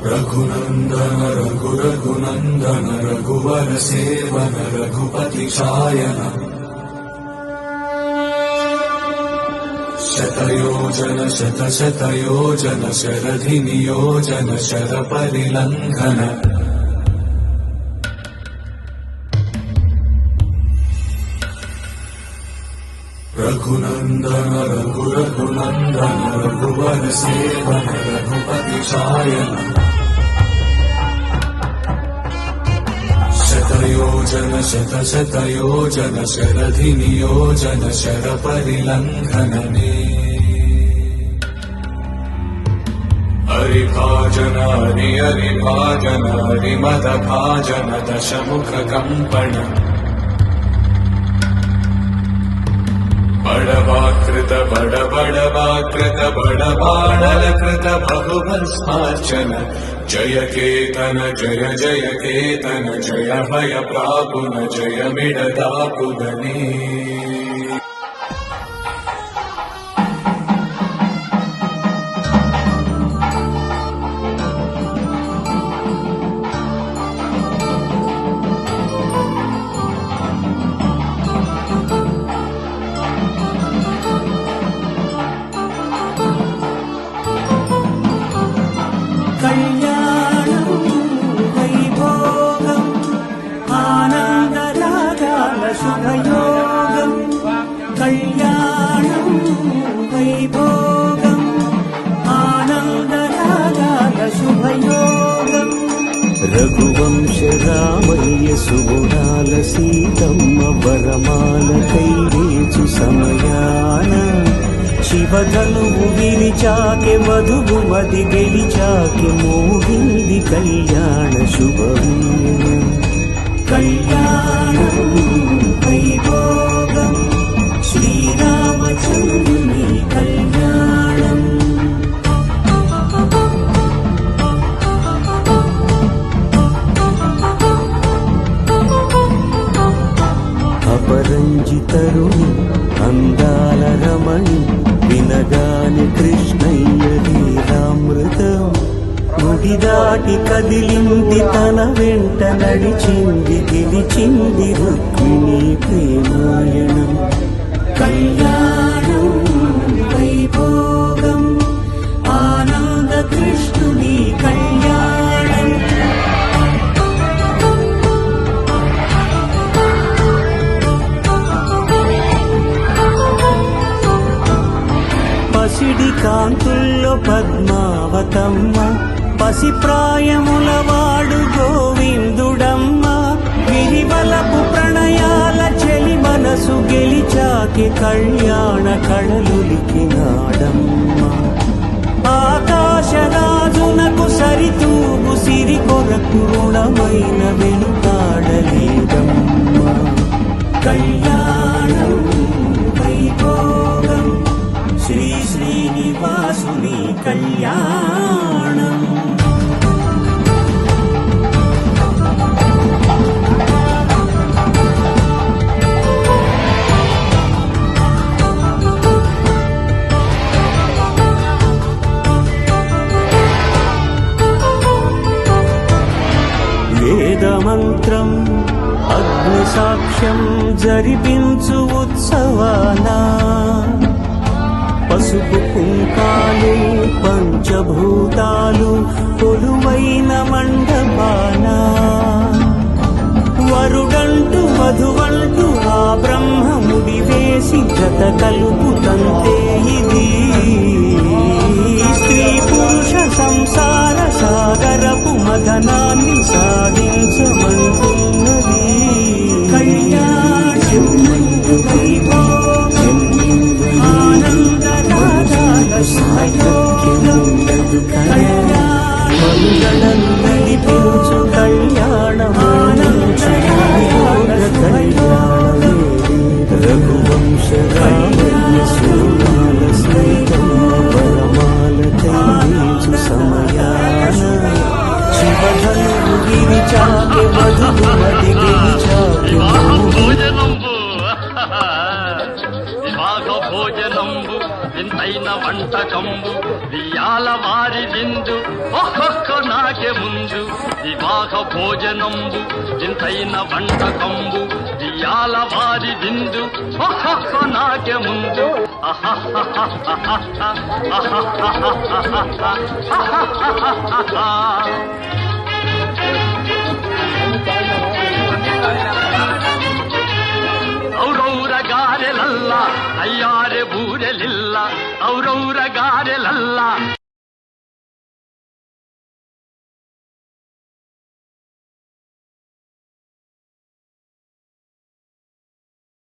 रघुनन्दन रघुरघुनन्दन रघुवर seven Raghupati Shayan शतयोजन शतशतयोजन शरधि नियोजन शरपरिलङ्घन रघुनन्दन रघुरघुनन्दन रघुवर seven Raghupati Shayan शतयोजन शतशतयोजन शरधि नियोजन शरपरिलङ्घनने हरिभाजन हरिभाजन हरिमदभाजन दशमुख कम्पण बड़वाकृत बड़वाकृत बड़बाणलकृत बहुभस्मार्चन जय केतन जय जय केतन जय भय प्रापुन जय मिडदापुदने కళ్యాణం వైభోగం ఆనందరాగాల శుభయోగం కళ్యాణం వైభోగం ఆనందరాగాల శుభయోగం రఘువంశ రామయ్య సుగుణాల సీతమ్మ వరమాల కైవేచు సమయాన శివధనువు విరిచాకె వధువు మది గెలిచాకె మోహింది కళ్యాణ శుభమీన కళ్యాణం వైభోగం శ్రీరామచంద్రుని కళ్యాణం అపరంజితరుని అందాల రమణి వినగాని కృష్ణయ్య లీలామృతం గుడి దాటి కదిలింది తన వెంట నడిచింది గెలిచింది రుక్మిణి ప్రేమాయణం కళ్యాణం వైభోగం ఆనంద కృష్ణుని కళ్యాణం పసిడి కాంతుల్లో పద్మావతమ్మ పసిప్రాయముల వాడు గోవిందుడమ్మ గిరివలపు ప్రణయాల చెలి మనసు గెలిచాకి కళ్యాణ కళలులికినాడమ్మ ఆకాశరాజునకు సరితూగు సిరి కొరకు రుణమైన వెనుకాడలేదమ్మ కళ్యాణం వైభోగం శ్రీ శ్రీనివాసుని కళ్యాణం వేదమంత్రం అగ్ని సాక్ష్యం జరిపించు ఉత్సవానా పసుపు కుంకాలు పంచభూతాలు కొలువైన మండపాన వరుడంటూ వధువంటూ ఆ బ్రహ్మముడి వేసి జత కలుపుతంతే ఇది స్త్రీ పురుష సంసార సాగరపు మదనాన్ని సాధించమంటున్నది కళ్యాణం వైభోగం ఆనందరాగాల శుభయోగం కళ్యాణం నడిపించు కళ్యాణం ఆనందరాగాల శుభయోగం రఘువంశ రామయ్య సుగుణాల సీతమ్మ వరమాల కైవేచు సమయాన శివధనువు గిరిచాకె వధువు మది గెలిచాకె భోజనంబు ఎంతైన వంటకంబు కంబు దియాల వారి విందు ఒక్కొక్క నాకే ముందు వివాహ భోజనంబు ఇంతైన వంటకంబు దియాల వారి విందు ఒక్కొక్క నాకే ముందు ఔరౌర గారెలల్ల అయ్యారె బూరెలిల్ల ఔరౌర గారెలల్ల